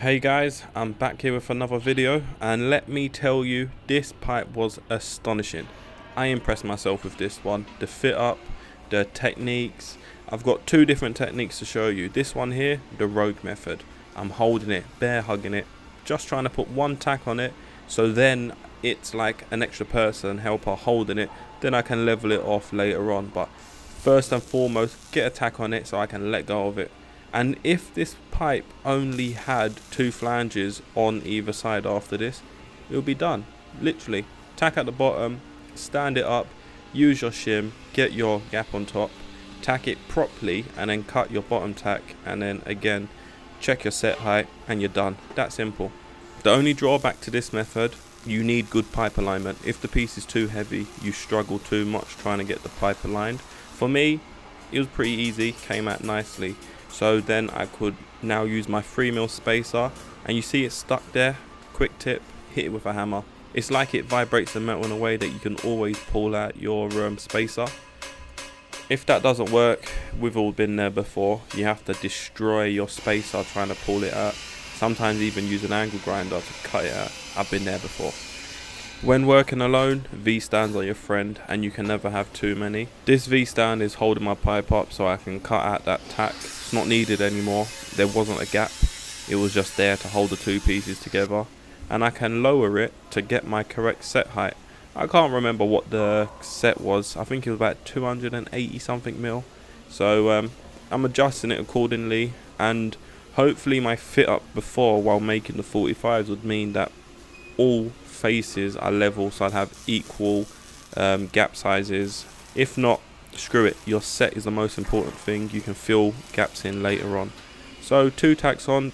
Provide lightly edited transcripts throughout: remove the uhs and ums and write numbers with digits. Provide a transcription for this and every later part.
Hey guys, I'm back here with another video, and let me tell you, this pipe was astonishing. I impressed myself with this one. The fit up, the techniques. I've got two different techniques to show you. This one here, the rogue method. I'm holding it, bear hugging it, just trying to put one tack on it, so then it's like an extra person helper holding it, then I can level it off later on. But first and foremost, get a tack on it so I can let go of it. And if this pipe only had two flanges on either side after this, it will be done. Literally, tack at the bottom, stand it up, use your shim, get your gap on top, tack it properly, and then cut your bottom tack, and then again check your set height, and you're done. That simple. The only drawback to this method, you need good pipe alignment. If the piece is too heavy, you struggle too much trying to get the pipe aligned. For me, it was pretty easy, came out nicely. So then I could now use my 3mm spacer, and you see it stuck there. Quick tip, hit it with a hammer. It's like it vibrates the metal in a way that you can always pull out your spacer. If that doesn't work, we've all been there before. You have to destroy your spacer trying to pull it out. Sometimes even use an angle grinder to cut it out. I've been there before. When working alone, V-stands are your friend, and you can never have too many. This V-stand is holding my pipe up so I can cut out that tack. It's not needed anymore. There wasn't a gap. It was just there to hold the two pieces together. And I can lower it to get my correct set height. I can't remember what the set was. I think it was about 280 something mil. So I'm adjusting it accordingly, and hopefully my fit up before while making the 45s would mean that all faces are level, so I'd have equal gap sizes. If not, screw it, your set is the most important thing. You can fill gaps in later on. So two tacks on.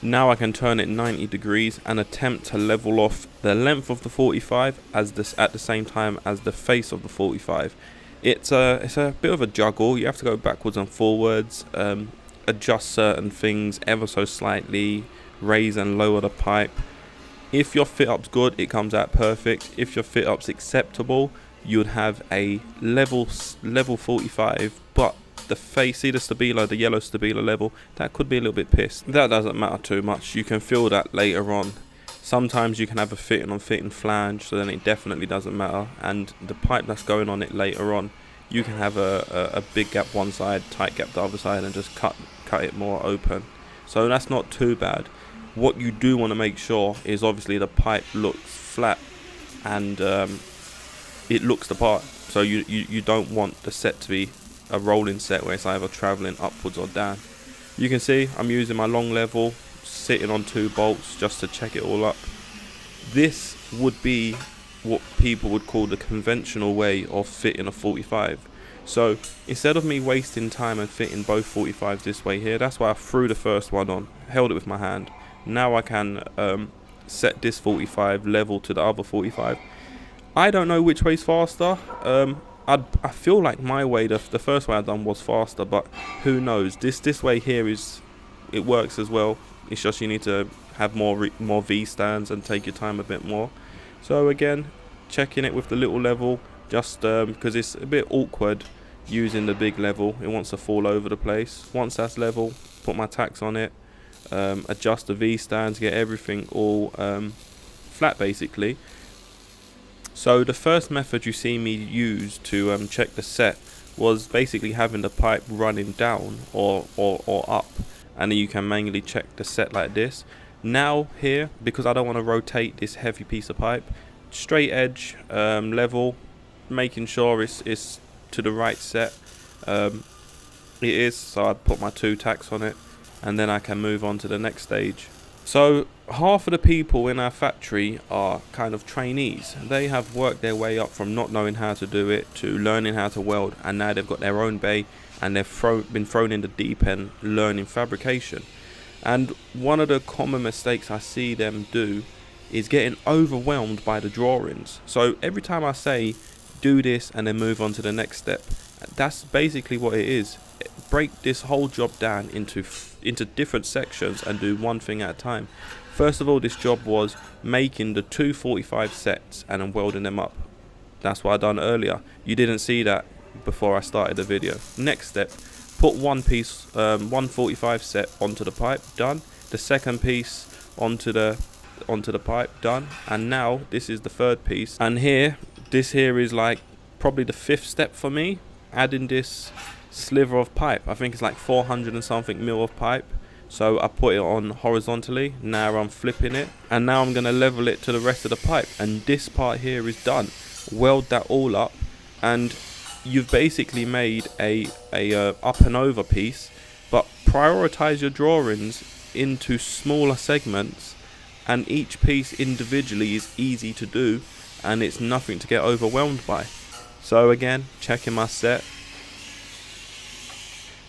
Now I can turn it 90 degrees and attempt to level off the length of the 45 at the same time as the face of the 45. It's a bit of a juggle. You have to go backwards and forwards, adjust certain things ever so slightly, raise and lower the pipe. If your fit up's good, it comes out perfect. If your fit up's acceptable, you'd have a level 45, but the face, see the Stabiliser, the yellow Stabiliser level, that could be a little bit pissed. That doesn't matter too much. You can feel that later on. Sometimes you can have a fitting on fitting flange, so then it definitely doesn't matter. And the pipe that's going on it later on, you can have a big gap one side, tight gap the other side, and just cut it more open. So that's not too bad. What you do want to make sure is obviously the pipe looks flat and it looks the part. So you don't want the set to be a rolling set where it's either traveling upwards or down. You can see I'm using my long level, sitting on two bolts just to check it all up. This would be what people would call the conventional way of fitting a 45. So instead of me wasting time and fitting both 45s this way here, that's why I threw the first one on, held it with my hand. Now I can set this 45 level to the other 45. I don't know which way's faster. I feel like my way, the first way I done was faster, but who knows? This way here it works as well. It's just you need to have more V stands and take your time a bit more. So again, checking it with the little level, just because it's a bit awkward using the big level. It wants to fall over the place. Once that's level, put my tacks on it, adjust the V stands, get everything all flat basically. So the first method you see me use to check the set was basically having the pipe running down or up, and then you can manually check the set like this. Now here, because I don't want to rotate this heavy piece of pipe, straight edge, level, making sure it's to the right set. It is, so I'd put my two tacks on it, and then I can move on to the next stage. So half of the people in our factory are kind of trainees. They have worked their way up from not knowing how to do it to learning how to weld, and now they've got their own bay and they've been thrown in the deep end learning fabrication. And one of the common mistakes I see them do is getting overwhelmed by the drawings. So every time I say do this and then move on to the next step, that's basically what it is. Break this whole job down into different sections and do one thing at a time. First of all, this job was making the 245 sets and then welding them up. That's what I done earlier. You didn't see that before I started the video. Next step, put one piece, 145 set onto the pipe, done. the second piece onto the pipe, done. And now this is the third piece, and this here is like probably the fifth step for me, adding this sliver of pipe. I think it's like 400 and something mil of pipe. So I put it on horizontally. Now I'm flipping it, and now I'm going to level it to the rest of the pipe, and this part here is done. Weld that all up, and you've basically made a up and over piece. But prioritize your drawings into smaller segments, and each piece individually is easy to do, and it's nothing to get overwhelmed by. So again, checking my set.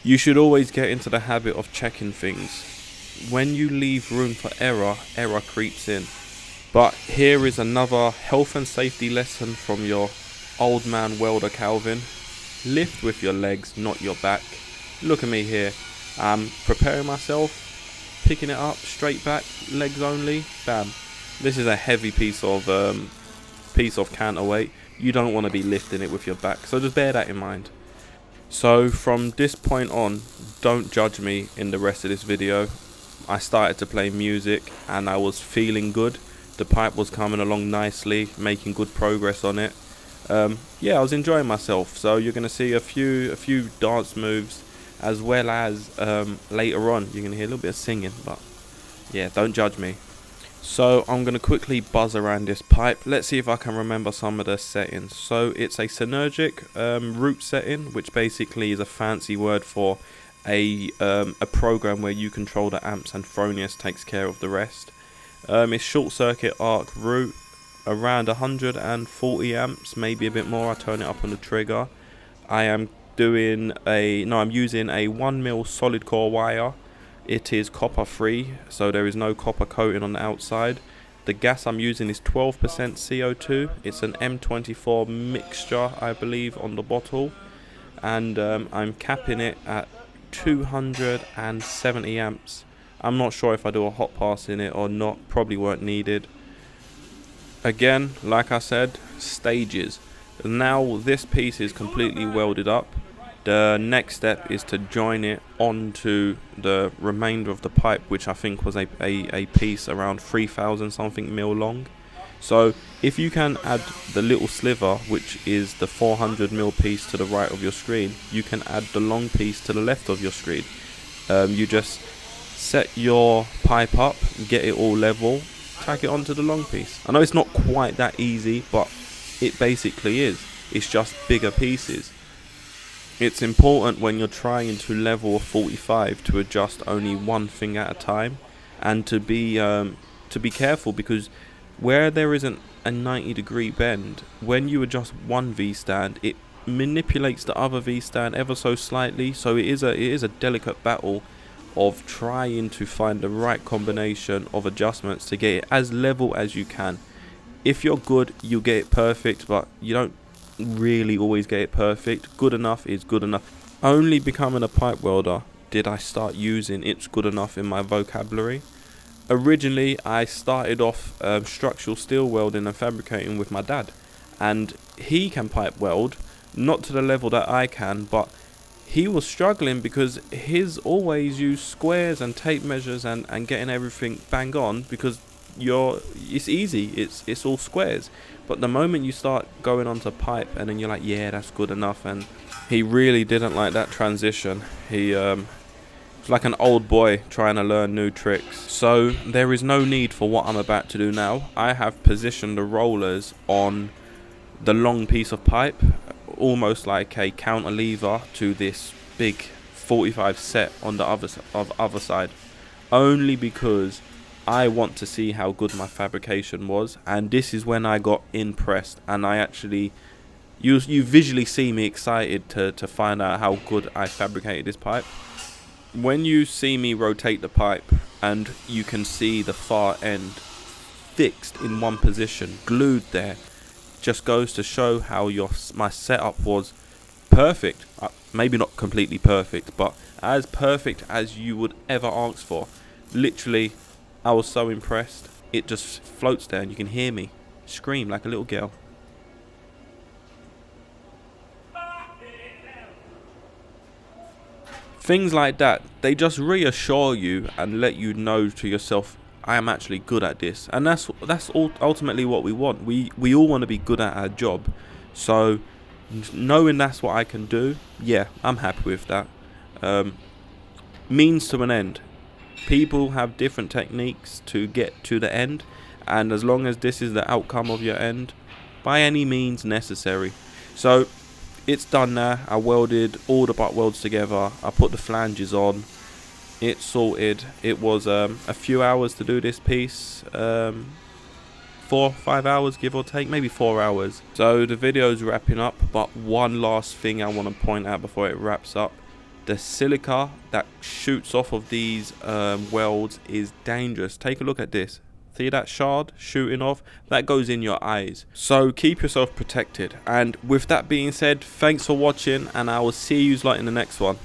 You should always get into the habit of checking things. When you leave room for error, error creeps in. But here is another health and safety lesson from your old man welder Calvin. Lift with your legs, not your back. Look at me here. I'm preparing myself, picking it up, straight back, legs only, bam. This is a heavy piece of counterweight. You don't want to be lifting it with your back, so just bear that in mind. So from this point on, don't judge me in the rest of this video. I started to play music and I was feeling good. The pipe was coming along nicely, making good progress on it. Yeah, I was enjoying myself. So you're going to see a few dance moves, as well as later on you're going to hear a little bit of singing. But yeah, don't judge me. So I'm going to quickly buzz around this pipe. Let's see if I can remember some of the settings. So it's a synergic root setting, which basically is a fancy word for a program where you control the amps and Fronius takes care of the rest. It's short circuit arc root, around 140 amps, maybe a bit more. I turn it up on the trigger. I'm using a 1mm solid core wire. It is copper free, so there is no copper coating on the outside. The gas I'm using is 12% CO2. It's an M24 mixture, I believe, on the bottle. And I'm capping it at 270 amps. I'm not sure if I do a hot pass in it or not. Probably weren't needed. Again, like I said, stages. Now this piece is completely welded up. The next step is to join it onto the remainder of the pipe, which I think was a piece around 3,000 something mil long. So if you can add the little sliver, which is the 400 mil piece to the right of your screen, you can add the long piece to the left of your screen. You just set your pipe up, get it all level, tack it onto the long piece. I know it's not quite that easy, but it basically is. It's just bigger pieces. It's important when you're trying to level a 45 to adjust only one thing at a time, and to be careful, because where there isn't a 90-degree bend, when you adjust one V-stand, it manipulates the other V-stand ever so slightly. So it is a delicate battle of trying to find the right combination of adjustments to get it as level as you can. If you're good, you'll get it perfect, but you don't really always get it perfect. Good enough is good enough. Only becoming a pipe welder did I start using "it's good enough" in my vocabulary. Originally I started off structural steel welding and fabricating with my dad, and he can pipe weld, not to the level that I can, but he was struggling because his always used squares and tape measures and getting everything bang on, because it's easy, it's all squares. But the moment you start going onto pipe, and then you're like, yeah, that's good enough. And he really didn't like that transition. He was like an old boy trying to learn new tricks. So there is no need for what I'm about to do now. I have positioned the rollers on the long piece of pipe, almost like a counterlever to this big 45 set on the other side, only because I want to see how good my fabrication was. And this is when I got impressed, and I actually, you visually see me excited to find out how good I fabricated this pipe. When you see me rotate the pipe and you can see the far end fixed in one position, glued there, just goes to show how my setup was perfect. Maybe not completely perfect, but as perfect as you would ever ask for. Literally, I was so impressed. It just floats there and you can hear me scream like a little girl. Things like that, they just reassure you and let you know to yourself, I am actually good at this. And that's ultimately what we want. We all want to be good at our job. So knowing that's what I can do, yeah, I'm happy with that. Means to an end. People have different techniques to get to the end, and as long as this is the outcome of your end, by any means necessary. So it's done now. I welded all the butt welds together. I put the flanges on. It's sorted. It was a few hours to do this piece. 4-5 hours, give or take, maybe 4 hours. So the video's wrapping up, but one last thing I want to point out before it wraps up. The silica that shoots off of these welds is dangerous. Take a look at this. See that shard shooting off? That goes in your eyes. So keep yourself protected. And with that being said, thanks for watching, and I will see you in the next one.